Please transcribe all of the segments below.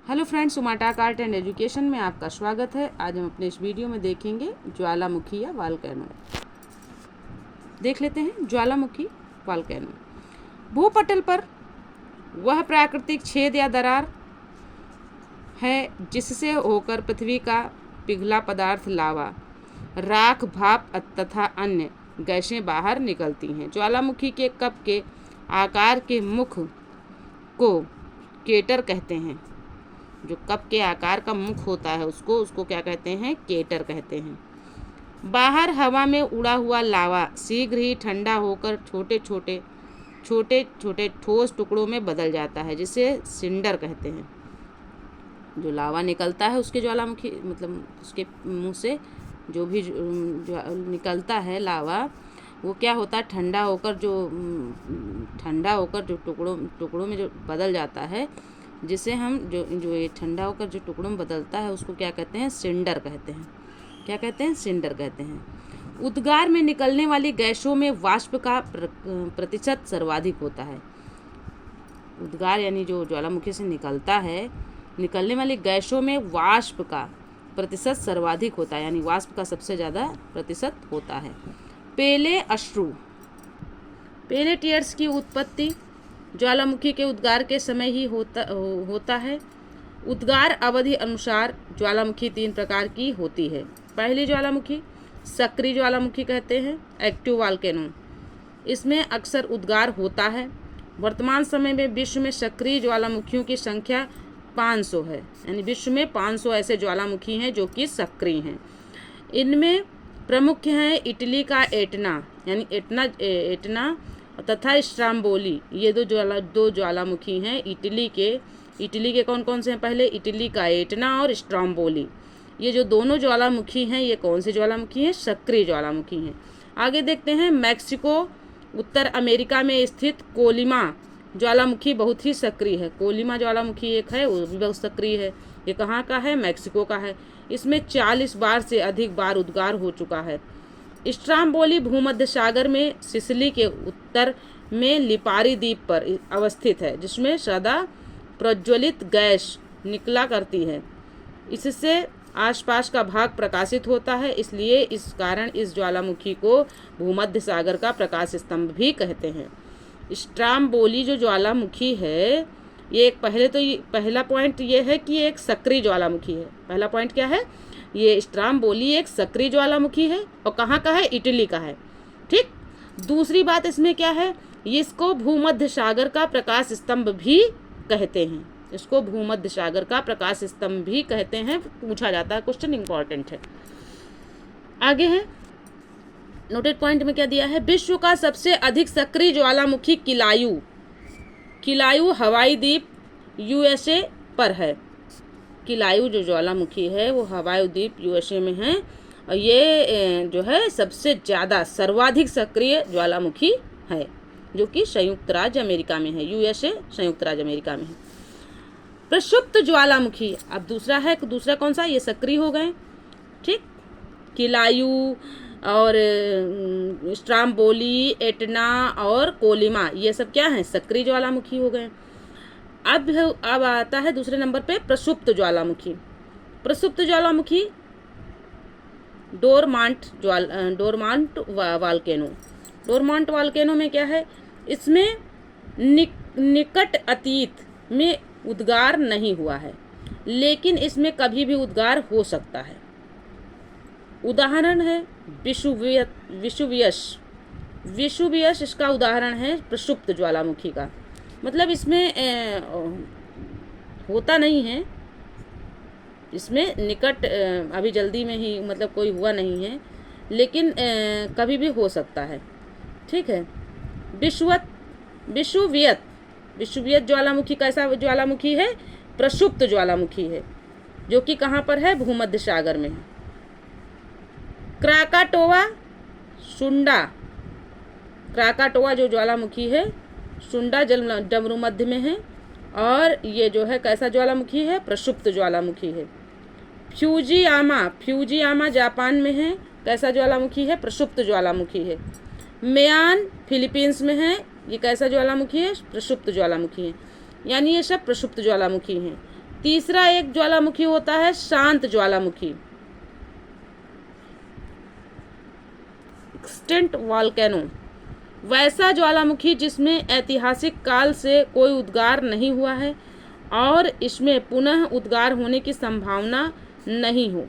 Hello friends, Umatak art and education में आपका स्वागत है। आज हम अपने इस वीडियो में देखेंगे ज्वालामुखी या वॉल्केनो। देख लेते हैं ज्वालामुखी वॉल्केनो। भूपटल पर वह प्राकृतिक छेद या दरार है जिससे होकर पृथ्वी का पिघला पदार्थ लावा, राख, भाप तथा अन्य गैसें बाहर निकलती हैं। ज्वालामुखी के कप के आकार के मुख को केटर कहते हैं। जो कप के आकार का मुख होता है उसको क्या कहते हैं? केटर कहते हैं। बाहर हवा में उड़ा हुआ लावा शीघ्र ही ठंडा होकर छोटे छोटे ठोस टुकड़ों में बदल जाता है, जिसे सिंडर कहते हैं। जो लावा निकलता है उसके ज्वालामुखी मतलब उसके मुंह से जो भी निकलता है लावा, वो क्या होता है? ठंडा होकर जो टुकड़ों में जो बदल जाता है, जिसे हम जो ये ठंडा होकर जो टुकड़ों में बदलता है उसको क्या कहते हैं? सिंडर कहते हैं। क्या कहते हैं? सिंडर कहते हैं। उद्गार में निकलने वाली गैसों में वाष्प का प्रतिशत सर्वाधिक होता है। उद्गार यानी जो ज्वालामुखी से निकलने वाली गैसों में वाष्प का प्रतिशत सर्वाधिक होता है, यानी वाष्प का सबसे ज़्यादा प्रतिशत होता है। पहले अश्रु, पहले टीयर्स की उत्पत्ति ज्वालामुखी के उद्गार के समय ही होता है। उद्गार अवधि अनुसार ज्वालामुखी 3 प्रकार की होती है। पहली ज्वालामुखी सक्रिय ज्वालामुखी कहते हैं, एक्टिव वॉल्केनो। इसमें अक्सर उद्गार होता है। वर्तमान समय में विश्व में सक्रिय ज्वालामुखियों की संख्या 500 है, यानी विश्व में 500 ऐसे ज्वालामुखी हैं जो कि सक्रिय हैं। इनमें प्रमुख हैं इटली का एटना यानी एटना तथा स्ट्राम्बोली। ये दो ज्वालामुखी हैं इटली के कौन कौन से हैं? पहले इटली का एटना और स्ट्राम्बोली। ये जो दोनों ज्वालामुखी हैं, ये कौन से ज्वालामुखी हैं? सक्रिय ज्वालामुखी हैं। आगे देखते हैं मैक्सिको, उत्तर अमेरिका में स्थित कोलिमा ज्वालामुखी बहुत ही सक्रिय है। कोलिमा ज्वालामुखी एक है, वो भी बहुत सक्रिय है। ये कहाँ का है? मैक्सिको का है। इसमें 40 बार से अधिक बार उद्गार हो चुका है। स्ट्राम्बोली भूमध्य सागर में सिसिली के उत्तर में लिपारी द्वीप पर अवस्थित है, जिसमें सदा प्रज्वलित गैस निकला करती है। इससे आसपास का भाग प्रकाशित होता है, इसलिए इस कारण इस ज्वालामुखी को भूमध्य सागर का प्रकाश स्तंभ भी कहते हैं। स्ट्राम्बोली जो ज्वालामुखी है, ये पहला पॉइंट ये है कि ये एक सक्रिय ज्वालामुखी है। पहला पॉइंट क्या है? ये स्ट्राम्बोली एक सक्रिय ज्वालामुखी है और कहाँ का है? इटली का है। ठीक। दूसरी बात इसमें क्या है? इसको भूमध्य सागर का प्रकाश स्तंभ भी कहते हैं। इसको भूमध्य सागर का प्रकाश स्तंभ भी कहते हैं। पूछा जाता है, क्वेश्चन इंपॉर्टेंट है। आगे है नोटेड पॉइंट में क्या दिया है? विश्व का सबसे अधिक सक्रिय ज्वालामुखी किलायू हवाई द्वीप यूएसए पर है। किलायू जो ज्वालामुखी है वो हवाई द्वीप यूएसए में है, और ये जो है सबसे ज़्यादा सर्वाधिक सक्रिय ज्वालामुखी है, जो कि संयुक्त राज्य अमेरिका में है। यूएसए संयुक्त राज्य अमेरिका में है। प्रक्षुब्ध ज्वालामुखी अब दूसरा कौन सा? ये सक्रिय हो गए। ठीक। किलायू और स्ट्राम्बोली, एटना और कोलिमा, ये सब क्या हैं? सक्रिय ज्वालामुखी हो गए। अब आता है दूसरे नंबर पे प्रसुप्त ज्वालामुखी। प्रसुप्त ज्वालामुखी डोरमांट वॉल्केनो। डोरमांट वॉल्केनो में क्या है? इसमें निकट अतीत में उद्गार नहीं हुआ है, लेकिन इसमें कभी भी उद्गार हो सकता है। उदाहरण है विषुवियस इसका उदाहरण है प्रसुप्त ज्वालामुखी का। मतलब इसमें होता नहीं है, इसमें निकट अभी जल्दी में ही मतलब कोई हुआ नहीं है, लेकिन कभी भी हो सकता है। ठीक है। विषुवियत ज्वालामुखी कैसा ज्वालामुखी है? प्रसुप्त ज्वालामुखी है, जो कि कहाँ पर है? भूमध्य सागर में है। क्राकाटोवा जो ज्वालामुखी है सुंडा डमरू मध्य में है, और ये जो है कैसा ज्वालामुखी है? प्रसुप्त ज्वालामुखी है। फ्यूजियामा जापान में है, कैसा ज्वालामुखी है? प्रसुप्त ज्वालामुखी है। मेयान फिलीपींस में है, ये कैसा ज्वालामुखी है? प्रसुप्त ज्वालामुखी है। यानी ये सब प्रसुप्त ज्वालामुखी हैं। तीसरा एक ज्वालामुखी होता है शांत ज्वालामुखी, एक्सटिंक्ट वॉल्केनो, वैसा ज्वालामुखी जिसमें ऐतिहासिक काल से कोई उद्गार नहीं हुआ है और इसमें पुनः उद्गार होने की संभावना नहीं हो।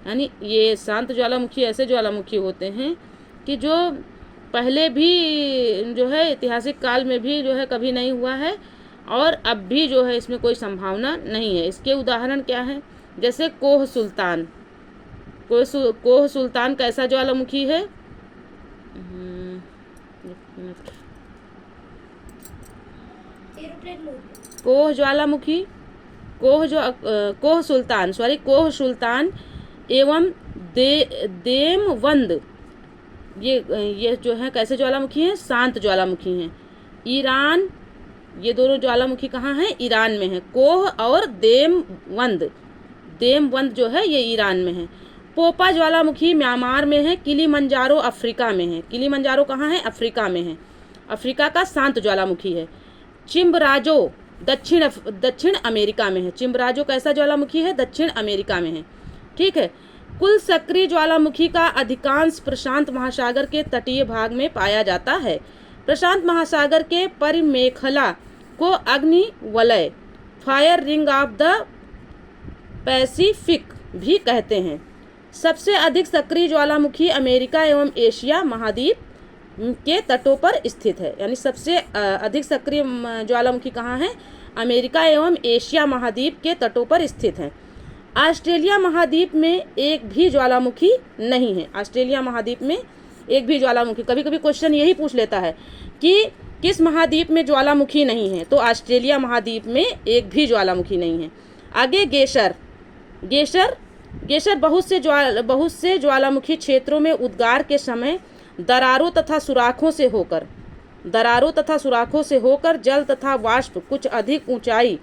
यानी ये शांत ज्वालामुखी ऐसे ज्वालामुखी होते हैं कि जो पहले भी जो है ऐतिहासिक काल में भी जो है कभी नहीं हुआ है और अब भी जो है इसमें कोई संभावना नहीं है। इसके उदाहरण क्या है? जैसे कोह सुल्तान। कोह सुल्तान कैसा ज्वालामुखी है? कोह ज्वालामुखी, कोह सुल्तान एवं देमवंद, ये जो है कैसे ज्वालामुखी हैं? शांत ज्वालामुखी हैं। ईरान, ये दोनों ज्वालामुखी कहाँ हैं? ईरान में है। कोह और देमवंद जो है ये ईरान में है। पोपा ज्वालामुखी म्यांमार में है। किलीमंजारो अफ्रीका में है। किलीमंजारो कहाँ है? अफ्रीका में है। अफ्रीका का शांत ज्वालामुखी है। चिम्बराजो दक्षिण अमेरिका में है। चिम्बराजो कैसा ज्वालामुखी है? दक्षिण अमेरिका में है। ठीक है। कुल सक्रिय ज्वालामुखी का अधिकांश प्रशांत महासागर के तटीय भाग में पाया जाता है। प्रशांत महासागर के परिमेखला को अग्नि वलय, fire ring of the Pacific भी कहते हैं। सबसे अधिक सक्रिय ज्वालामुखी अमेरिका एवं एशिया महाद्वीप के तटों पर स्थित है। यानी सबसे अधिक सक्रिय ज्वालामुखी कहाँ है? अमेरिका एवं एशिया महाद्वीप के तटों पर स्थित है। ऑस्ट्रेलिया महाद्वीप में एक भी ज्वालामुखी नहीं है। ऑस्ट्रेलिया महाद्वीप में एक भी ज्वालामुखी, कभी कभी क्वेश्चन यही पूछ लेता है कि किस महाद्वीप में ज्वालामुखी नहीं है, तो ऑस्ट्रेलिया महाद्वीप में एक भी ज्वालामुखी नहीं है। आगे गेशर बहुत से ज्वालामुखी क्षेत्रों में उद्गार के समय दरारों तथा सुराखों से होकर जल तथा वाष्प कुछ अधिक ऊंचाई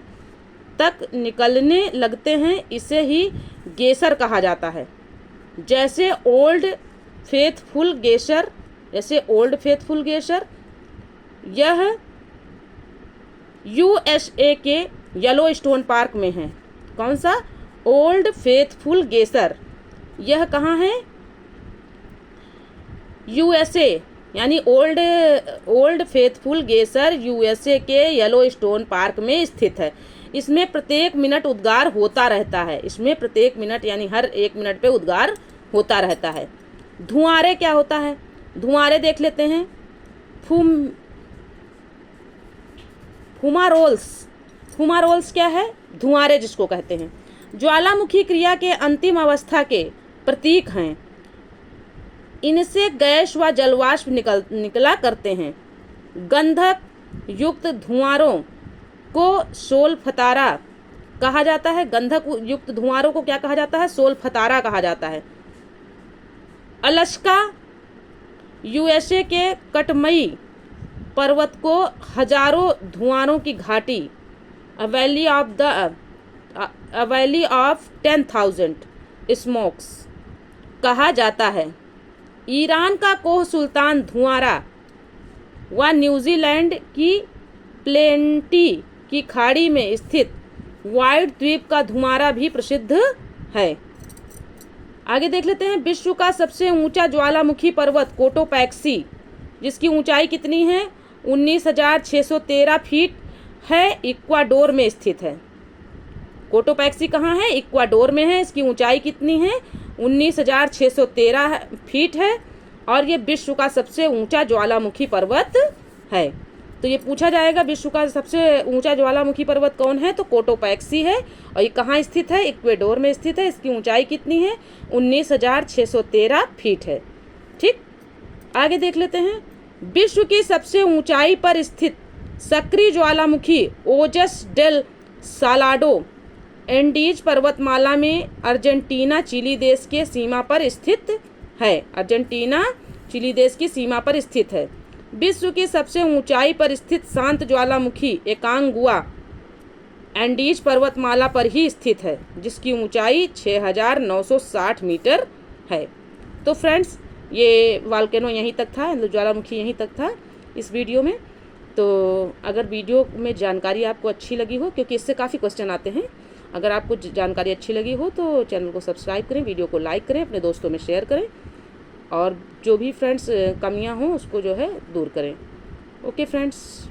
तक निकलने लगते हैं। इसे ही गेसर कहा जाता है। जैसे ओल्ड फेथफुल गेसर, यह यूएसए के येलोस्टोन पार्क में है। कौन सा? Old Faithful geyser. यह कहाँ है? यूएसए, यानी ओल्ड फेथफुल गेसर यूएसए के येलोस्टोन पार्क में स्थित है। इसमें प्रत्येक मिनट उद्गार होता रहता है। इसमें प्रत्येक मिनट यानी हर 1 मिनट पे उद्गार होता रहता है। धुआंरे क्या होता है? धुआंरे देख लेते हैं। फुमारोल्स क्या है? धुआंरे जिसको कहते हैं। ज्वालामुखी क्रिया के अंतिम अवस्था के प्रतीक हैं। इनसे गैस व जलवाष्प निकला करते हैं। गंधक युक्त धुआंरों को सोलफतारा कहा जाता है। गंधक युक्त धुआंरों को क्या कहा जाता है? सोलफतारा कहा जाता है। अलास्का यूएसए के कटमई पर्वत को हजारों धुआंरों की घाटी, अ वैली ऑफ 10,000 स्मोक्स कहा जाता है। ईरान का कोह सुल्तान धुआंरा व न्यूजीलैंड की प्लेंटी की खाड़ी में स्थित वाइट द्वीप का धुआंरा भी प्रसिद्ध है। आगे देख लेते हैं। विश्व का सबसे ऊंचा ज्वालामुखी पर्वत कोटोपैक्सी, जिसकी ऊंचाई कितनी है? 19,613 फीट है, इक्वाडोर में स्थित है। कोटोपैक्सी कहाँ है? इक्वाडोर में है। इसकी ऊंचाई कितनी है? 19,613 फीट है और ये विश्व का सबसे ऊंचा ज्वालामुखी पर्वत है। तो ये पूछा जाएगा विश्व का सबसे ऊंचा ज्वालामुखी पर्वत कौन है? तो कोटोपैक्सी है। और ये कहाँ स्थित है? इक्वाडोर में स्थित है। इसकी ऊंचाई कितनी है? 19,613 फीट है। ठीक, आगे देख लेते हैं। विश्व की सबसे ऊंचाई पर स्थित सक्रिय ज्वालामुखी ओजस डेल सालाडो एंडीज पर्वतमाला में अर्जेंटीना चिली देश के सीमा पर स्थित है। अर्जेंटीना चिली देश की सीमा पर स्थित है। विश्व की सबसे ऊंचाई पर स्थित शांत ज्वालामुखी एकांगुआ एंडीज पर्वतमाला पर ही स्थित है, जिसकी ऊंचाई 6,960 मीटर है। तो फ्रेंड्स, ये वॉल्केनो यहीं तक था, ज्वालामुखी यहीं तक था इस वीडियो में। तो अगर वीडियो में जानकारी आपको अच्छी लगी हो, क्योंकि इससे काफ़ी क्वेश्चन आते हैं, अगर आपको जानकारी अच्छी लगी हो तो चैनल को सब्सक्राइब करें, वीडियो को लाइक करें, अपने दोस्तों में शेयर करें और जो भी फ्रेंड्स कमियां हों उसको जो है दूर करें। Okay friends.